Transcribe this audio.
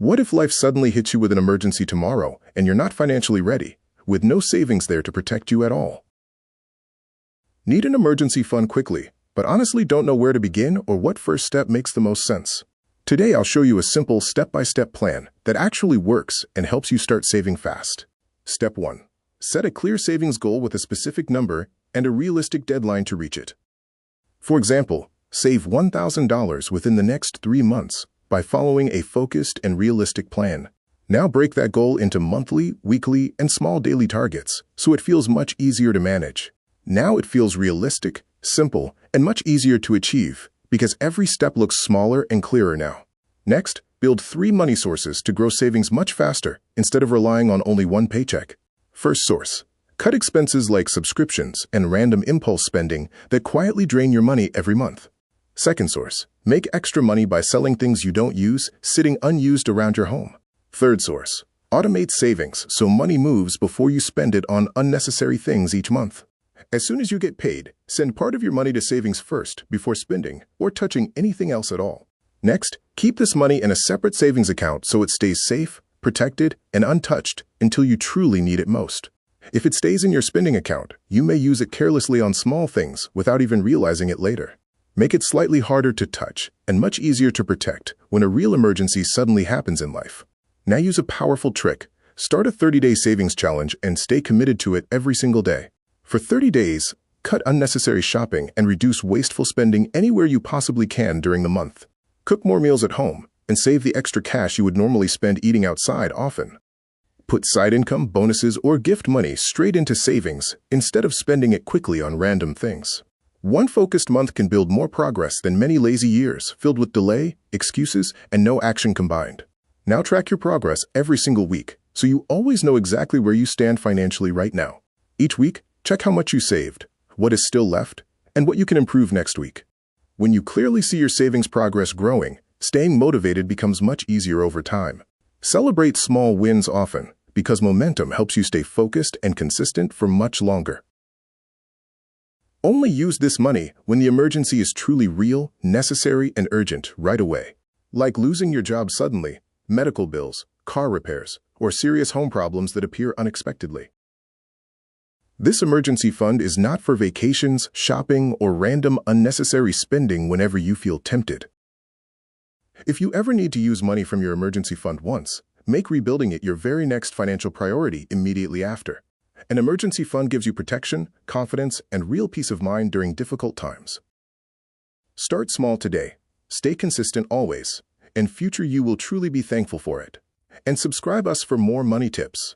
What if life suddenly hits you with an emergency tomorrow and you're not financially ready, with no savings there to protect you at all? Need an emergency fund quickly, but honestly don't know where to begin or what first step makes the most sense? Today I'll show you a simple step-by-step plan that actually works and helps you start saving fast. Step 1. Set a clear savings goal with a specific number and a realistic deadline to reach it. For example, save $1,000 within the next 3 months by following a focused and realistic plan. Now break that goal into monthly, weekly, and small daily targets so it feels much easier to manage. Now it feels realistic, simple, and much easier to achieve because every step looks smaller and clearer now. Next, build 3 money sources to grow savings much faster instead of relying on only one paycheck. First source. Cut expenses like subscriptions and random impulse spending that quietly drain your money every month. Second source. Make extra money by selling things you don't use, sitting unused around your home. Third source. Automate savings so money moves before you spend it on unnecessary things each month. As soon as you get paid, send part of your money to savings first before spending or touching anything else at all. Next, keep this money in a separate savings account so it stays safe, protected, and untouched until you truly need it most. If it stays in your spending account, you may use it carelessly on small things without even realizing it later. Make it slightly harder to touch and much easier to protect when a real emergency suddenly happens in life. Now use a powerful trick. Start a 30-day savings challenge and stay committed to it every single day. For 30 days, cut unnecessary shopping and reduce wasteful spending anywhere you possibly can during the month. Cook more meals at home and save the extra cash you would normally spend eating outside often. Put side income, bonuses, or gift money straight into savings instead of spending it quickly on random things. One focused month can build more progress than many lazy years filled with delay, excuses, and no action combined. Now track your progress every single week so you always know exactly where you stand financially right now. Each week, check how much you saved, what is still left, and what you can improve next week. When you clearly see your savings progress growing, staying motivated becomes much easier over time. Celebrate small wins often because momentum helps you stay focused and consistent for much longer. Only use this money when the emergency is truly real, necessary, and urgent right away. Like losing your job suddenly, medical bills, car repairs, or serious home problems that appear unexpectedly. This emergency fund is not for vacations, shopping, or random unnecessary spending whenever you feel tempted. If you ever need to use money from your emergency fund once, make rebuilding it your very next financial priority immediately after. An emergency fund gives you protection, confidence, and real peace of mind during difficult times. Start small today, stay consistent always, and future you will truly be thankful for it. And subscribe us for more money tips.